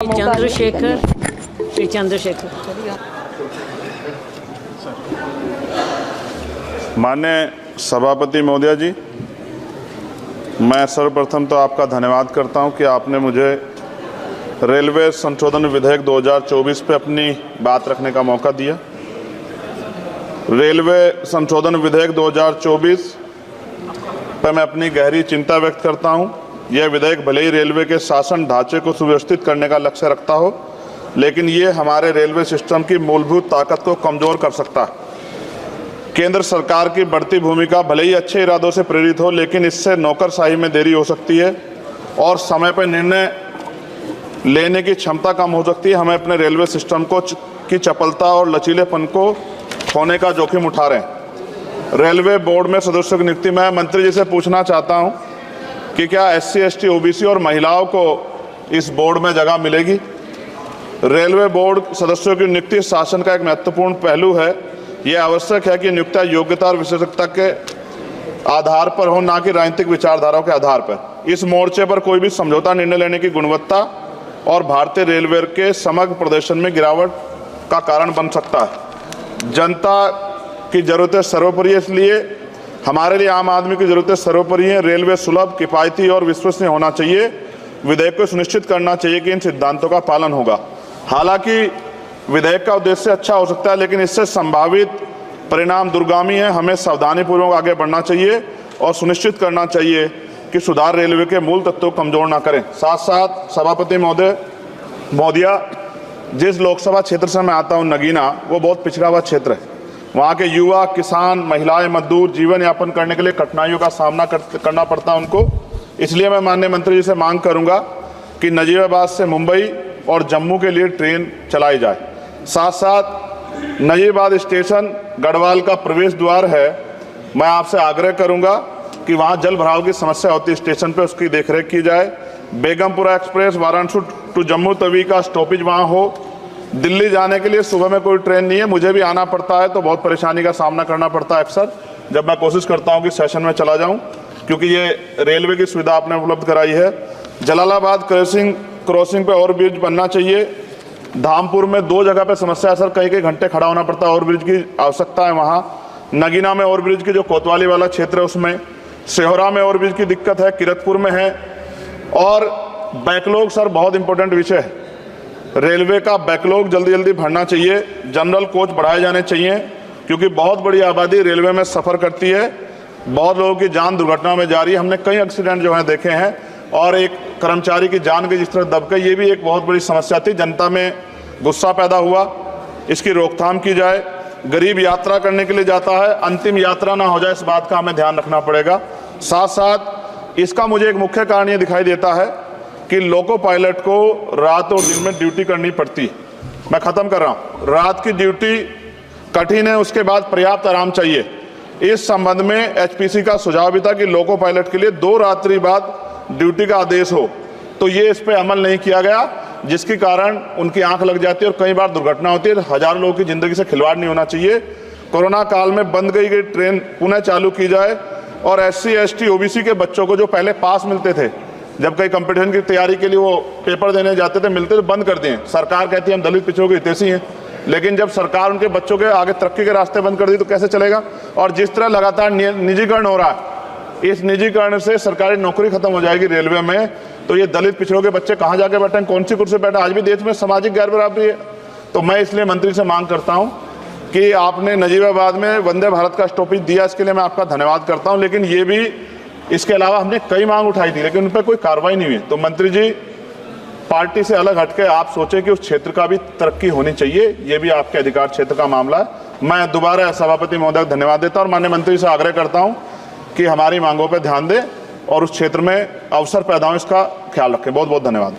श्री चंद्रशेखर। माननीय सभापति महोदय जी, मैं सर्वप्रथम तो आपका धन्यवाद करता हूं कि आपने मुझे रेलवे संशोधन विधेयक 2024 पे अपनी बात रखने का मौका दिया। रेलवे संशोधन विधेयक 2024 पर मैं अपनी गहरी चिंता व्यक्त करता हूं। यह विधेयक भले ही रेलवे के शासन ढांचे को सुव्यवस्थित करने का लक्ष्य रखता हो, लेकिन ये हमारे रेलवे सिस्टम की मूलभूत ताकत को कमज़ोर कर सकता है। केंद्र सरकार की बढ़ती भूमिका भले ही अच्छे इरादों से प्रेरित हो, लेकिन इससे नौकरशाही में देरी हो सकती है और समय पर निर्णय लेने की क्षमता कम हो सकती है। हमें अपने रेलवे सिस्टम की चपलता और लचीलेपन को खोने का जोखिम उठा रहे हैं। रेलवे बोर्ड में सदस्यों की नियुक्ति मैं मंत्री जी से पूछना चाहता हूं कि क्या SC, ST, OBC और महिलाओं को इस बोर्ड में जगह मिलेगी? रेलवे बोर्ड सदस्यों की नियुक्ति शासन का एक महत्वपूर्ण पहलू है। यह आवश्यक है कि नियुक्तियां योग्यता और विशेषज्ञता के आधार पर हो, ना कि राजनीतिक विचारधाराओं के आधार पर। इस मोर्चे पर कोई भी समझौता निर्णय लेने की गुणवत्ता और भारतीय रेलवे के समग्र प्रदर्शन में गिरावट का कारण बन सकता है। जनता की ज़रूरतें सर्वोपरि है, इसलिए हमारे लिए आम आदमी की ज़रूरतें सर्वोपरि हैं। रेलवे सुलभ, किफ़ायती और विश्वसनीय होना चाहिए। विधेयक को सुनिश्चित करना चाहिए कि इन सिद्धांतों का पालन होगा। हालांकि विधेयक का उद्देश्य अच्छा हो सकता है, लेकिन इससे संभावित परिणाम दूरगामी है। हमें सावधानीपूर्वक आगे बढ़ना चाहिए और सुनिश्चित करना चाहिए कि सुधार रेलवे के मूल तत्वों को कमजोर ना करें। साथ साथ सभापति महोदया, जिस लोकसभा क्षेत्र से मैं आता हूँ, नगीना, वो बहुत पिछड़ा हुआ क्षेत्र है। वहाँ के युवा, किसान, महिलाएं, मजदूर जीवन यापन करने के लिए कठिनाइयों का सामना करना पड़ता है उनको। इसलिए मैं माननीय मंत्री जी से मांग करूँगा कि नजीबाबाद से मुंबई और जम्मू के लिए ट्रेन चलाई जाए। साथ साथ नजीबाबाद स्टेशन गढ़वाल का प्रवेश द्वार है। मैं आपसे आग्रह करूँगा कि वहाँ जल भराव की समस्या होती है स्टेशन पर, उसकी देखरेख की जाए। बेगमपुरा एक्सप्रेस वाराणसी टू जम्मू तवी का स्टॉपेज वहाँ हो। दिल्ली जाने के लिए सुबह में कोई ट्रेन नहीं है, मुझे भी आना पड़ता है तो बहुत परेशानी का सामना करना पड़ता है अक्सर, जब मैं कोशिश करता हूं कि सेशन में चला जाऊं, क्योंकि ये रेलवे की सुविधा आपने उपलब्ध कराई है। जलालाबाद क्रॉसिंग पे ओवरब्रिज बनना चाहिए। धामपुर में 2 जगह पे समस्या है सर, कई घंटे खड़ा होना पड़ता है, ओवरब्रिज की आवश्यकता है वहाँ। नगीना में ओवरब्रिज की जो कोतवाली वाला क्षेत्र है उसमें, सेहोरा में ओवरब्रिज की दिक्कत है, किरतपुर में है। और बैकलॉग सर बहुत इंपॉर्टेंट विषय है। रेलवे का बैकलॉग जल्दी भरना चाहिए। जनरल कोच बढ़ाए जाने चाहिए, क्योंकि बहुत बड़ी आबादी रेलवे में सफ़र करती है। बहुत लोगों की जान दुर्घटना में जा रही है। हमने कई एक्सीडेंट जो हैं देखे हैं, और एक कर्मचारी की जान की जिस तरह दब गई, ये भी एक बहुत बड़ी समस्या थी। जनता में गुस्सा पैदा हुआ, इसकी रोकथाम की जाए। गरीब यात्रा करने के लिए जाता है, अंतिम यात्रा ना हो जाए, इस बात का हमें ध्यान रखना पड़ेगा। साथ साथ इसका मुझे एक मुख्य कारण ये दिखाई देता है कि लोको पायलट को रात और दिन में ड्यूटी करनी पड़ती है। मैं ख़त्म कर रहा हूँ। रात की ड्यूटी कठिन है, उसके बाद पर्याप्त आराम चाहिए। इस संबंध में HPC का सुझाव भी था कि लोको पायलट के लिए 2 रात्रि बाद ड्यूटी का आदेश हो, तो ये इस पर अमल नहीं किया गया, जिसके कारण उनकी आंख लग जाती है और कई बार दुर्घटना होती है। हज़ारों लोगों की ज़िंदगी से खिलवाड़ नहीं होना चाहिए। कोरोना काल में बंद गई ट्रेन पुनः चालू की जाए, और SC, ST, OBC के बच्चों को जो पहले पास मिलते थे, जब कई कंपटीशन की तैयारी के लिए वो पेपर देने जाते थे, मिलते तो बंद कर दिए। सरकार कहती है हम दलित पिछड़ों के हितैषी हैं, लेकिन जब सरकार उनके बच्चों के आगे तरक्की के रास्ते बंद कर दी तो कैसे चलेगा? और जिस तरह लगातार निजीकरण हो रहा है, इस निजीकरण से सरकारी नौकरी खत्म हो जाएगी रेलवे में, तो ये दलित पिछड़ों के बच्चे कहाँ जाके बैठे, कौन सी कुर्सी बैठे? आज भी देश में सामाजिक गैर बराबरी है। तो मैं इसलिए मंत्री से मांग करता हूँ कि आपने नजीबाबाद में वंदे भारत का स्टॉपेज दिया, इसके लिए मैं आपका धन्यवाद करता हूँ। लेकिन ये भी, इसके अलावा हमने कई मांग उठाई थी, लेकिन उन पर कोई कार्रवाई नहीं हुई। तो मंत्री जी, पार्टी से अलग हटके आप सोचें कि उस क्षेत्र का भी तरक्की होनी चाहिए। ये भी आपके अधिकार क्षेत्र का मामला है। मैं दोबारा सभापति महोदय को धन्यवाद देता हूं और माननीय मंत्री से आग्रह करता हूं कि हमारी मांगों पर ध्यान दें और उस क्षेत्र में अवसर पैदा हो, इसका ख्याल रखें। बहुत बहुत धन्यवाद।